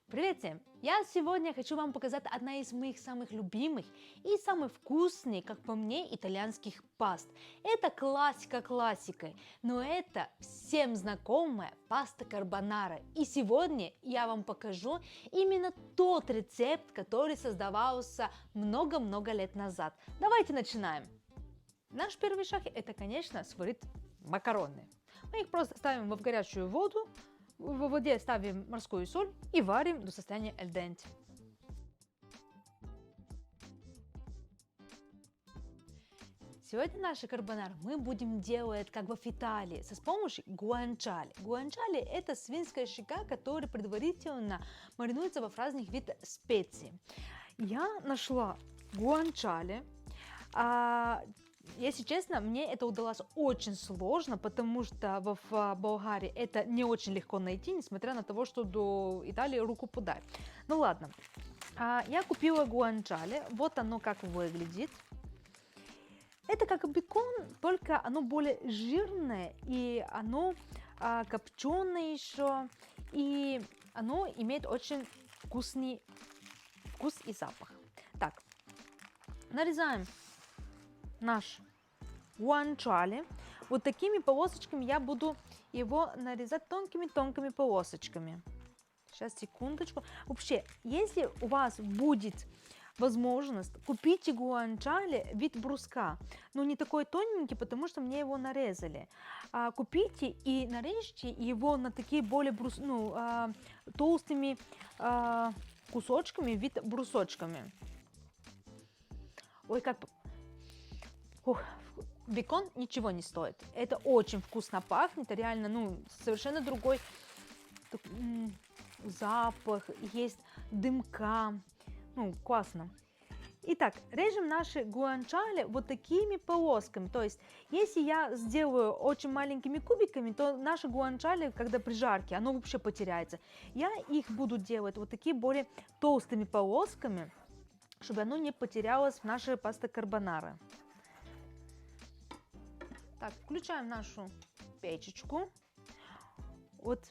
Привет всем! Я сегодня хочу вам показать одна из моих самых любимых и самых вкусных, как по мне, итальянских паст. Это классика классикой, но это всем знакомая паста карбонара. И сегодня я вам покажу именно тот рецепт, который создавался много-много лет назад. Давайте начинаем. Наш первый шаг это, конечно, сварить макароны. Мы их просто ставим в горячую воду. В воде ставим морскую соль и варим до состояния аль денте. Сегодня наш карбонар мы будем делать как в Италии с помощью гуанчали. Гуанчали это свинская шейка, которая предварительно маринуется во разных видах специй. Я нашла гуанчали. Если честно, мне это удалось очень сложно, потому что в Болгарии это не очень легко найти, несмотря на то, что до Италии руку подай. Ну ладно, я купила гуанчали, вот оно как выглядит. Это как бекон, только оно более жирное, и оно копченое еще, и оно имеет очень вкусный вкус и запах. Так, нарезаем наш гуанчали. Вот такими полосочками я буду его нарезать тонкими-тонкими полосочками. Сейчас, секундочку. Вообще, если у вас будет возможность, купите гуанчали вид бруска. Но не такой тоненький, потому что мне его нарезали. Купите и нарежьте его на такие более толстыми кусочками, вид брусочками. Ой, как... Бекон ничего не стоит. Это очень вкусно пахнет, реально, совершенно другой запах, есть дымка, классно. Итак, режем наши гуанчали вот такими полосками. То есть, если я сделаю очень маленькими кубиками, то наши гуанчали, когда при жарке, оно вообще потеряется. Я их буду делать вот такими более толстыми полосками, чтобы оно не потерялось в нашей пасте карбонара. Так, включаем нашу печечку. Вот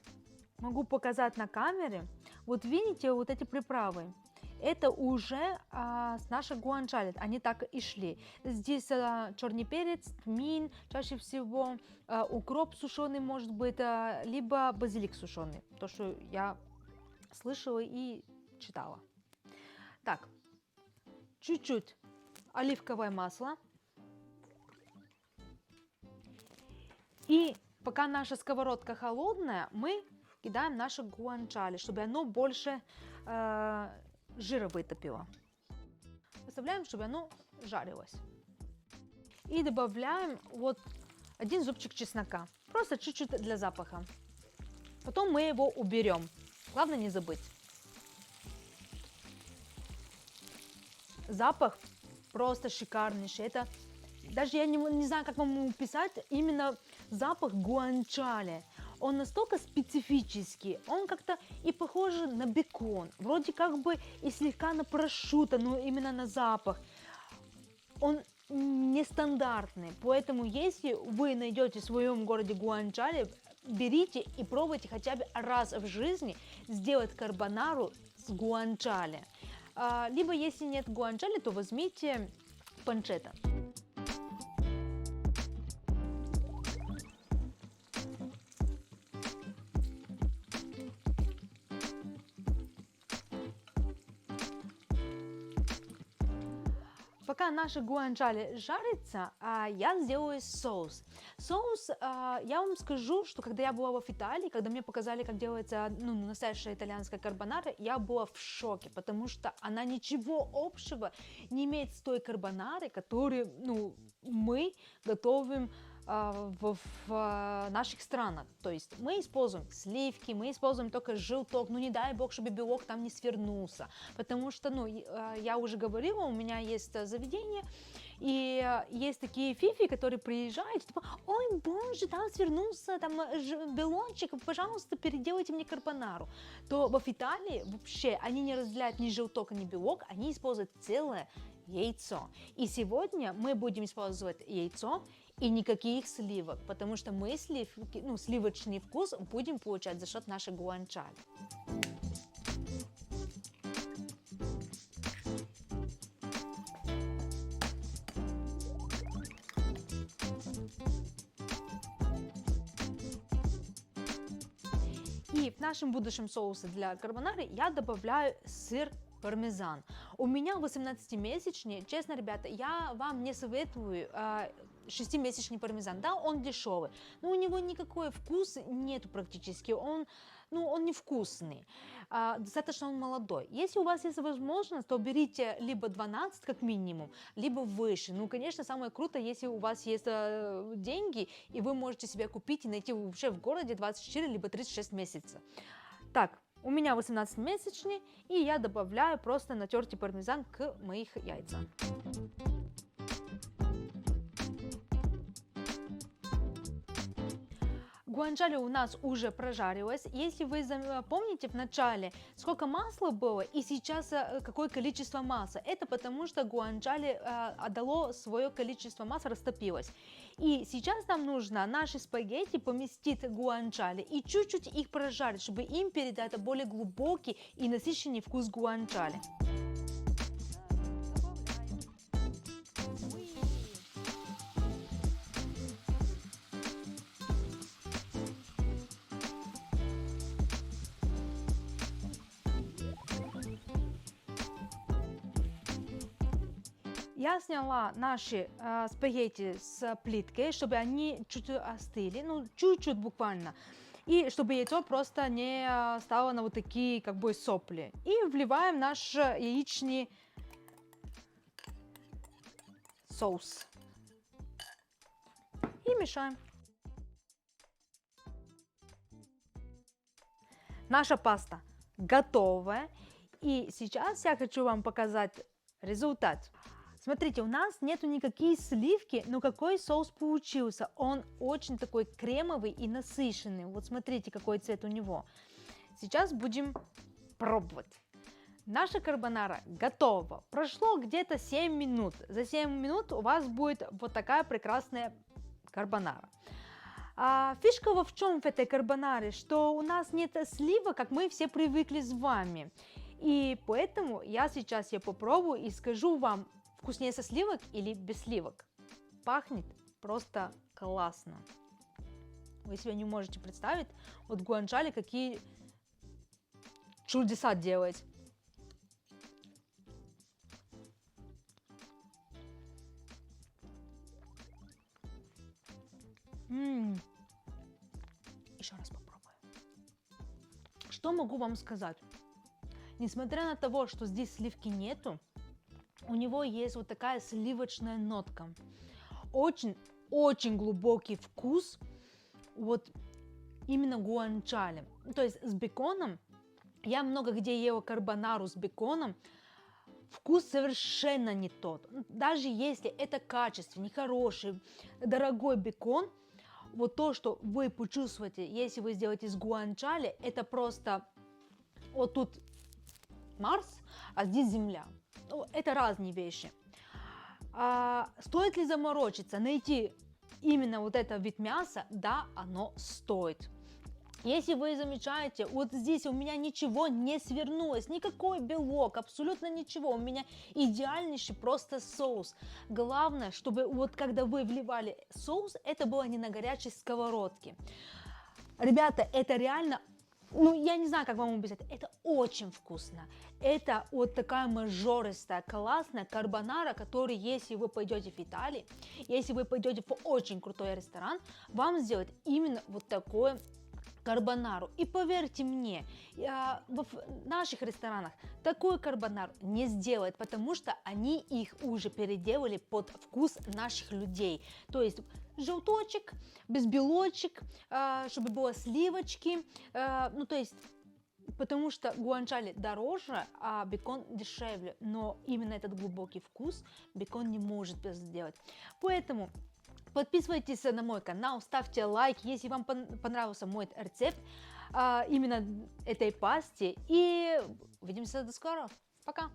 могу показать на камере. Вот видите, вот эти приправы. Это уже с нашей гуанчали. Они так и шли. Здесь черный перец, тмин, чаще всего укроп сушеный может быть, либо базилик сушеный. То, что я слышала и читала. Так, чуть-чуть оливковое масло. И пока наша сковородка холодная, мы кидаем наше гуанчали, чтобы оно больше жира вытопило. Оставляем, чтобы оно жарилось. И добавляем вот один зубчик чеснока, просто чуть-чуть для запаха. Потом мы его уберем. Главное не забыть. Запах просто шикарнейший. Это даже я не знаю, как вам описать именно запах гуанчали. Он настолько специфический, он как-то и похож на бекон, вроде как бы и слегка на прошутто, но именно на запах. Он нестандартный, поэтому если вы найдете в своем городе гуанчали, берите и пробуйте хотя бы раз в жизни сделать карбонару с гуанчали. Либо если нет гуанчали, то возьмите панчетта. Пока наши гуанчали жарятся, я сделаю соус. Соус, я вам скажу, что когда я была в Италии, когда мне показали, как делается настоящая итальянская карбонара, я была в шоке, потому что она ничего общего не имеет с той карбонарой, которую мы готовим в наших странах. То есть мы используем сливки, мы используем только желток, не дай бог, чтобы белок там не свернулся, потому что, я уже говорила, у меня есть заведение, и есть такие фифи, которые приезжают, типа, ой, боже, там свернулся там белочек, пожалуйста, переделайте мне карбонару. То в Италии вообще они не разделяют ни желток, ни белок, они используют целое яйцо. И сегодня мы будем использовать яйцо и никаких сливок, потому что мы сливочный вкус будем получать за счет нашей гуанчали. И в нашем будущем соусе для карбонары я добавляю сыр пармезан. У меня 18-месячный, честно, ребята, я вам не советую 6-месячный пармезан. Да, он дешевый, но у него никакой вкус нету практически, он невкусный, достаточно он молодой. Если у вас есть возможность, то берите либо 12 как минимум, либо выше. Ну, конечно, самое круто, если у вас есть деньги, и вы можете себе купить и найти вообще в городе 24 либо 36 месяцев. Так, у меня 18-месячный, и я добавляю просто натертый пармезан к моих яйцам. Гуанчжали у нас уже прожарилось. Если вы помните в начале, сколько масла было и сейчас какое количество масла, это потому что гуанчжали отдало свое количество масла, растопилось. И сейчас нам нужно наши спагетти поместить в гуанчжали и чуть-чуть их прожарить, чтобы им передать более глубокий и насыщенный вкус гуанчжали. Я сняла наши спагетти с плиткой, чтобы они чуть остыли, ну чуть-чуть буквально, и чтобы яйцо просто не стало на вот такие как бы сопли. И вливаем наш яичный соус и мешаем. Наша паста готовая, и сейчас я хочу вам показать результат. Смотрите, у нас нету никаких сливки, но какой соус получился. Он очень такой кремовый и насыщенный. Вот смотрите, какой цвет у него. Сейчас будем пробовать. Наша карбонара готова. Прошло где-то 7 минут. За 7 минут у вас будет вот такая прекрасная карбонара. Фишка в чем в этой карбонаре, что у нас нет сливок, как мы все привыкли с вами. И поэтому я сейчас ее попробую и скажу вам, вкуснее со сливок или без сливок. Пахнет просто классно. Вы себе не можете представить, вот гуанчжали какие чудеса делать. Еще раз попробую. Что могу вам сказать? Несмотря на то, что здесь сливки нету, у него есть вот такая сливочная нотка. Очень глубокий вкус вот именно гуанчжали. То есть с беконом, я много где ела карбонару с беконом, вкус совершенно не тот. Даже если это качественный, хороший, дорогой бекон, вот то, что вы почувствуете, если вы сделаете с гуанчжали, это просто вот тут Марс, а здесь Земля. Это разные вещи. Стоит ли заморочиться, найти именно вот этот вид мяса? Да, оно стоит. Если вы замечаете, вот здесь у меня ничего не свернулось, никакой белок, абсолютно ничего, у меня идеальнейший просто соус. Главное, чтобы вот когда вы вливали соус, это было не на горячей сковородке. Ребята, это реально, я не знаю, как вам объяснить, это очень вкусно. Это вот такая мажористая, классная карбонара, которую, если вы пойдете в Италию, если вы пойдете в очень крутой ресторан, вам сделают именно вот такое карбонару. И поверьте мне, в наших ресторанах такую карбонару не сделают, потому что они их уже переделали под вкус наших людей. То есть желточек, без белочек, чтобы было сливочки, то есть потому что гуанчжали дороже, а бекон дешевле, но именно этот глубокий вкус бекон не может сделать. Поэтому подписывайтесь на мой канал, ставьте лайк, если вам понравился мой рецепт именно этой пасте. И увидимся до скоро. Пока!